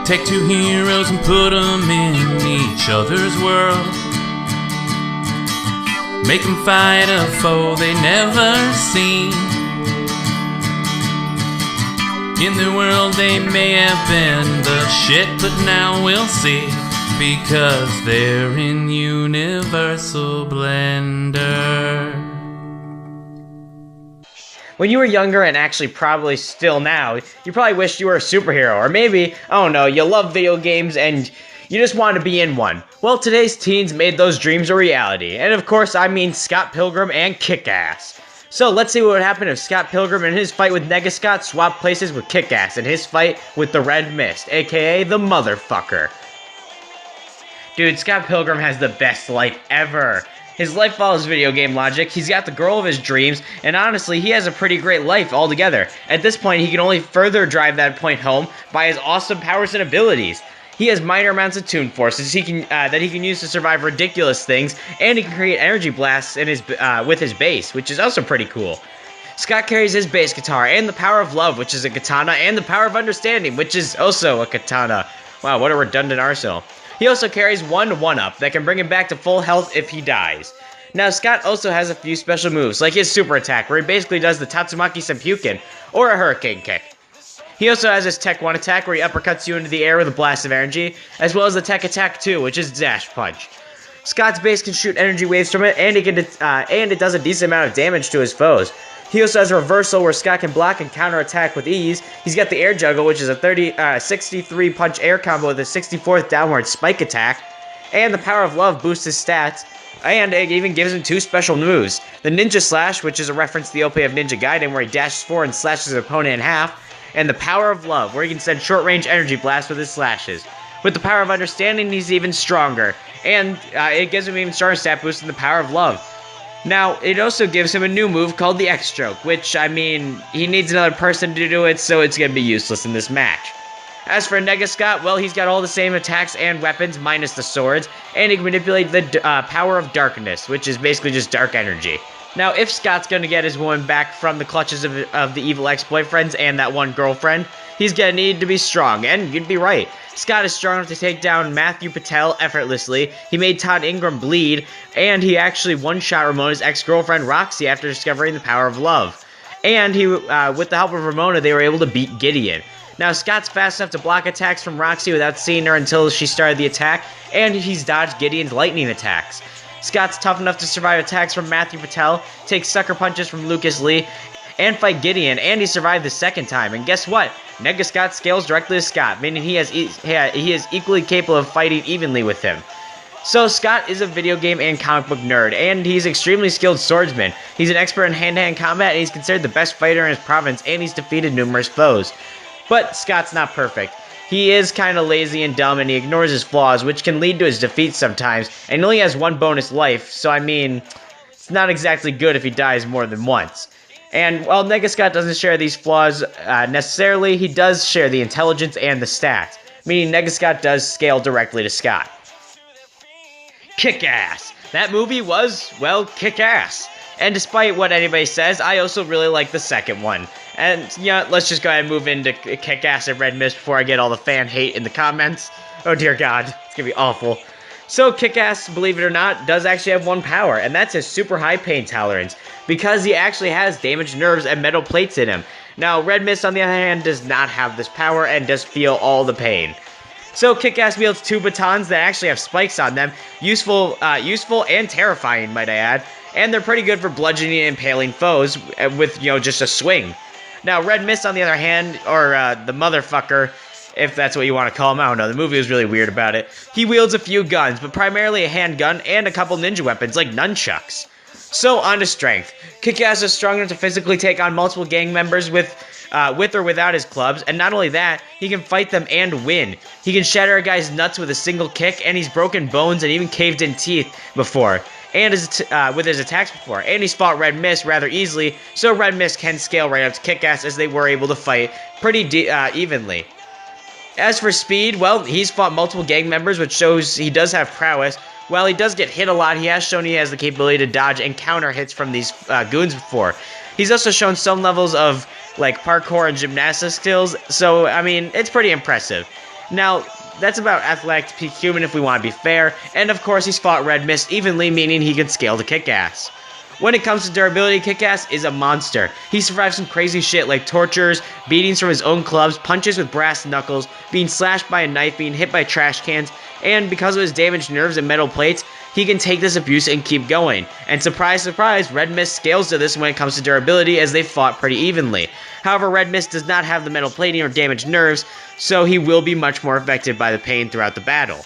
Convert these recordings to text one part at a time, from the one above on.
Take two heroes and put them in each other's world. Make them fight a foe they never seen. In the world they may have been the shit, but now we'll see, because they're in Universal Blender. When you were younger, and actually probably still now, you probably wished you were a superhero, or maybe, I don't know, you love video games and you just want to be in one. Well, today's teens made those dreams a reality, and of course I mean Scott Pilgrim and Kick-Ass. So let's see what would happen if Scott Pilgrim in his fight with Nega Scott swapped places with Kick-Ass in his fight with the Red Mist, aka the Motherfucker. Dude, Scott Pilgrim has the best life ever. His life follows video game logic, he's got the girl of his dreams, and honestly, he has a pretty great life altogether. At this point, he can only further drive that point home by his awesome powers and abilities. He has minor amounts of Toon Forces that he can use to survive ridiculous things, and he can create energy blasts in his with his bass, which is also pretty cool. Scott carries his bass guitar, and the power of love, which is a katana, and the power of understanding, which is also a katana. Wow, what a redundant arsenal. He also carries one 1-up that can bring him back to full health if he dies. Now, Scott also has a few special moves, like his super attack, where he basically does the Tatsumaki Senpuken, or a Hurricane Kick. He also has his Tech 1 attack, where he uppercuts you into the air with a blast of energy, as well as the Tech Attack 2, which is Dash Punch. Scott's base can shoot energy waves from it, and it does a decent amount of damage to his foes. He also has a reversal where Scott can block and counter attack with ease. He's got the air juggle, which is a 63 punch air combo with a 64th downward spike attack. And the power of love boosts his stats. And it even gives him two special moves. The Ninja Slash, which is a reference to the OP of Ninja Gaiden, where he dashes forward and slashes his opponent in half. And the power of love, where he can send short range energy blasts with his slashes. With the power of understanding, he's even stronger. And it gives him even stronger stat boost in the power of love. Now, it also gives him a new move called the X-Stroke, which, I mean, he needs another person to do it, so it's going to be useless in this match. As for Nega Scott, well, he's got all the same attacks and weapons, minus the swords, and he can manipulate the power of darkness, which is basically just dark energy. Now, if Scott's going to get his woman back from the clutches of the evil ex-boyfriends and that one girlfriend, he's going to need to be strong, and you'd be right. Scott is strong enough to take down Matthew Patel effortlessly, he made Todd Ingram bleed, and he actually one-shot Ramona's ex-girlfriend Roxy after discovering the power of love. And he, with the help of Ramona, they were able to beat Gideon. Now, Scott's fast enough to block attacks from Roxy without seeing her until she started the attack, and he's dodged Gideon's lightning attacks. Scott's tough enough to survive attacks from Matthew Patel, take sucker punches from Lucas Lee, and fight Gideon, and he survived the second time. And guess what? Nega Scott scales directly to Scott, meaning he is equally capable of fighting evenly with him. So Scott is a video game and comic book nerd, and he's an extremely skilled swordsman. He's an expert in hand-to-hand combat, and he's considered the best fighter in his province, and he's defeated numerous foes. But Scott's not perfect. He is kind of lazy and dumb, and he ignores his flaws, which can lead to his defeat sometimes, and he only has one bonus life, so I mean, it's not exactly good if he dies more than once. And while Nega Scott doesn't share these flaws necessarily, he does share the intelligence and the stats, meaning Nega Scott does scale directly to Scott. Kick-Ass! That movie was, well, kick-ass. And despite what anybody says, I also really like the second one. And, yeah, let's just go ahead and move into Kick-Ass and Red Mist before I get all the fan hate in the comments. Oh dear God, it's gonna be awful. So Kick-Ass, believe it or not, does actually have one power, and that's his super high pain tolerance, because he actually has damaged nerves and metal plates in him. Now, Red Mist, on the other hand, does not have this power and does feel all the pain. So Kick-Ass wields two batons that actually have spikes on them, useful and terrifying, might I add, and they're pretty good for bludgeoning and impaling foes with, just a swing. Now, Red Mist, on the other hand, or the Motherfucker, if that's what you want to call him, I don't know, the movie was really weird about it. He wields a few guns, but primarily a handgun and a couple ninja weapons like nunchucks. So, on to strength. Kick-Ass is strong enough to physically take on multiple gang members with or without his clubs, and not only that, he can fight them and win. He can shatter a guy's nuts with a single kick, and he's broken bones and even caved in teeth before, and with his attacks before, and he's fought Red Mist rather easily, so Red Mist can scale right up to Kick-Ass as they were able to fight pretty evenly. As for speed, well, he's fought multiple gang members, which shows he does have prowess. While he does get hit a lot, he has shown he has the capability to dodge and counter hits from these goons before. He's also shown some levels of, like, parkour and gymnastics skills, so, I mean, it's pretty impressive. Now, that's about athletic to peak human if we want to be fair, and of course he's fought Red Mist evenly, meaning he can scale to Kick-Ass. When it comes to durability, Kick-Ass is a monster. He survives some crazy shit like tortures, beatings from his own clubs, punches with brass knuckles, being slashed by a knife, being hit by trash cans, and because of his damaged nerves and metal plates, he can take this abuse and keep going. And surprise, surprise, Red Mist scales to this when it comes to durability as they fought pretty evenly. However, Red Mist does not have the metal plating or damaged nerves, so he will be much more affected by the pain throughout the battle.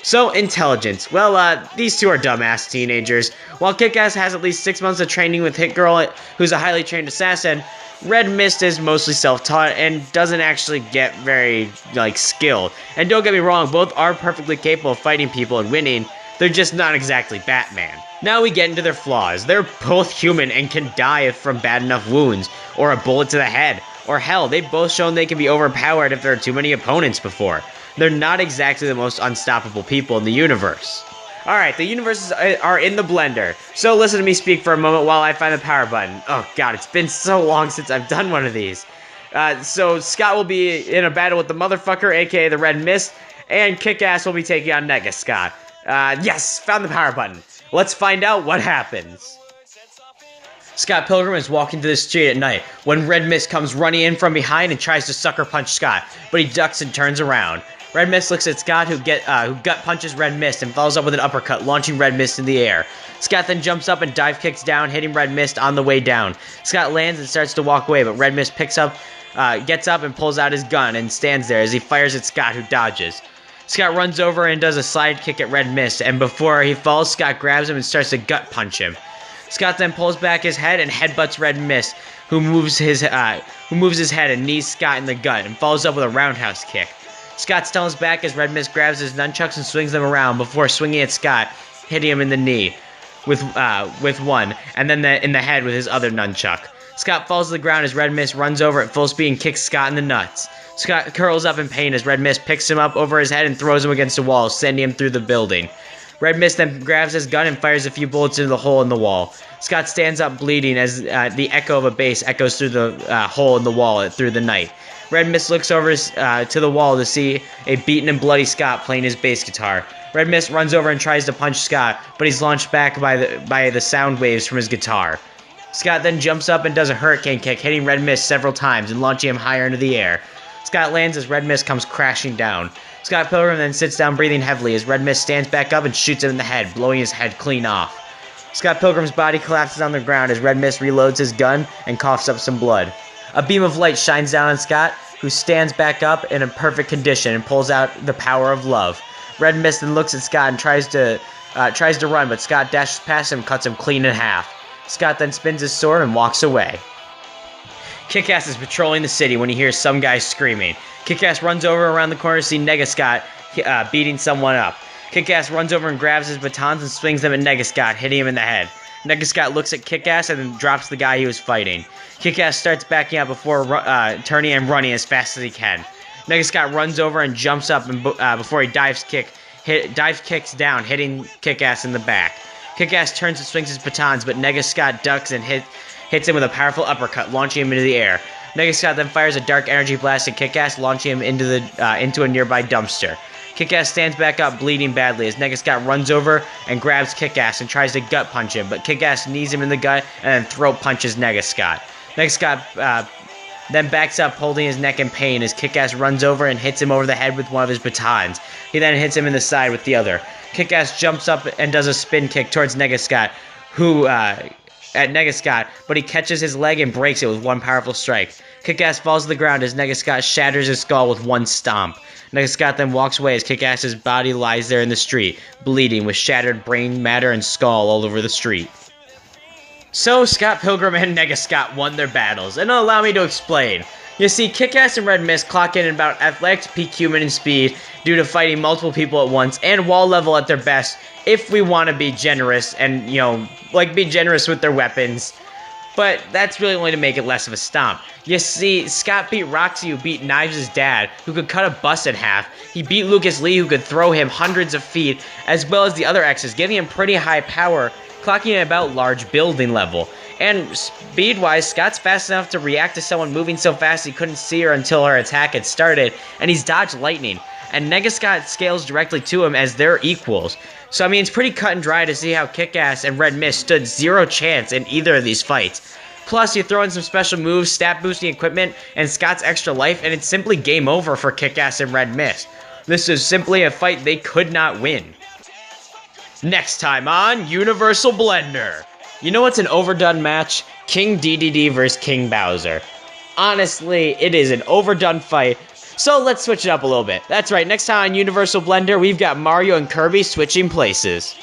So, intelligence. Well, these two are dumbass teenagers. While Kick-Ass has at least 6 months of training with Hit Girl, who's a highly trained assassin, Red Mist is mostly self-taught and doesn't actually get very, skilled. And don't get me wrong, both are perfectly capable of fighting people and winning. They're just not exactly Batman. Now we get into their flaws. They're both human and can die from bad enough wounds, or a bullet to the head, or hell, they've both shown they can be overpowered if there are too many opponents before. They're not exactly the most unstoppable people in the universe. Alright, the universes are in the blender, so listen to me speak for a moment while I find the power button. Oh god, it's been so long since I've done one of these. So Scott will be in a battle with the motherfucker, aka the Red Mist, and Kick-Ass will be taking on Nega Scott. Yes, found the power button. Let's find out what happens. Scott Pilgrim is walking through the street at night when Red Mist comes running in from behind and tries to sucker punch Scott, but he ducks and turns around. Red Mist looks at Scott, who gut punches Red Mist and follows up with an uppercut, launching Red Mist in the air. Scott then jumps up and dive kicks down, hitting Red Mist on the way down. Scott lands and starts to walk away, but Red Mist gets up and pulls out his gun and stands there as he fires at Scott, who dodges. Scott runs over and does a slide kick at Red Mist, and before he falls, Scott grabs him and starts to gut punch him. Scott then pulls back his head and headbutts Red Mist, who moves his head and knees Scott in the gut and follows up with a roundhouse kick. Scott stumbles back as Red Mist grabs his nunchucks and swings them around before swinging at Scott, hitting him in the knee with one, and then in the head with his other nunchuck. Scott falls to the ground as Red Mist runs over at full speed and kicks Scott in the nuts. Scott curls up in pain as Red Mist picks him up over his head and throws him against the wall, sending him through the building. Red Mist then grabs his gun and fires a few bullets into the hole in the wall. Scott stands up bleeding as the echo of a bass echoes through the hole in the wall through the night. Red Mist looks over to the wall to see a beaten and bloody Scott playing his bass guitar. Red Mist runs over and tries to punch Scott, but he's launched back by the sound waves from his guitar. Scott then jumps up and does a hurricane kick, hitting Red Mist several times and launching him higher into the air. Scott lands as Red Mist comes crashing down. Scott Pilgrim then sits down breathing heavily as Red Mist stands back up and shoots him in the head, blowing his head clean off. Scott Pilgrim's body collapses on the ground as Red Mist reloads his gun and coughs up some blood. A beam of light shines down on Scott, who stands back up in a perfect condition and pulls out the power of love. Red Mist then looks at Scott and tries to run, but Scott dashes past him and cuts him clean in half. Scott then spins his sword and walks away. Kick-Ass is patrolling the city when he hears some guy screaming. Kick-Ass runs over around the corner to see Nega Scott beating someone up. Kick-Ass runs over and grabs his batons and swings them at Nega Scott, hitting him in the head. Nega Scott looks at Kick-Ass and then drops the guy he was fighting. Kick-Ass starts backing up before turning and running as fast as he can. Nega Scott runs over and jumps up and before he dive kicks down, hitting Kick-Ass in the back. Kick-Ass turns and swings his batons, but Nega Scott ducks and hits him with a powerful uppercut, launching him into the air. Nega Scott then fires a dark energy blast at Kick-Ass, launching him into a nearby dumpster. Kick-Ass stands back up, bleeding badly, as Nega Scott runs over and grabs Kick-Ass and tries to gut punch him, but Kick-Ass knees him in the gut and then throat punches Nega Scott. Nega Scott then backs up, holding his neck in pain, as Kick-Ass runs over and hits him over the head with one of his batons. He then hits him in the side with the other. Kick-Ass jumps up and does a spin kick towards Nega Scott, at Nega Scott, but he catches his leg and breaks it with one powerful strike. Kick-Ass falls to the ground as Nega Scott shatters his skull with one stomp. Nega Scott then walks away as Kick-Ass's body lies there in the street, bleeding with shattered brain matter and skull all over the street. So, Scott Pilgrim and Nega Scott won their battles, and allow me to explain. You see, Kick-Ass and Red Mist clock in about athletic to peak human and speed due to fighting multiple people at once and wall level at their best if we want to be generous and, be generous with their weapons. But that's really only to make it less of a stomp. You see, Scott beat Roxy, who beat Knives' dad, who could cut a bus in half. He beat Lucas Lee, who could throw him hundreds of feet, as well as the other X's, giving him pretty high power, clocking at about large building level. And speed-wise, Scott's fast enough to react to someone moving so fast he couldn't see her until her attack had started, and he's dodged lightning. and Nega Scott scales directly to him as they're equals. So I mean, it's pretty cut and dry to see how Kick-Ass and Red Mist stood zero chance in either of these fights. Plus, you throw in some special moves, stat boosting equipment, and Scott's extra life, and it's simply game over for Kick-Ass and Red Mist. This is simply a fight they could not win. Next time on Universal Blender. You know what's an overdone match? King DDD versus King Bowser. Honestly, it is an overdone fight. So let's switch it up a little bit. That's right, next time on Universal Blender, we've got Mario and Kirby switching places.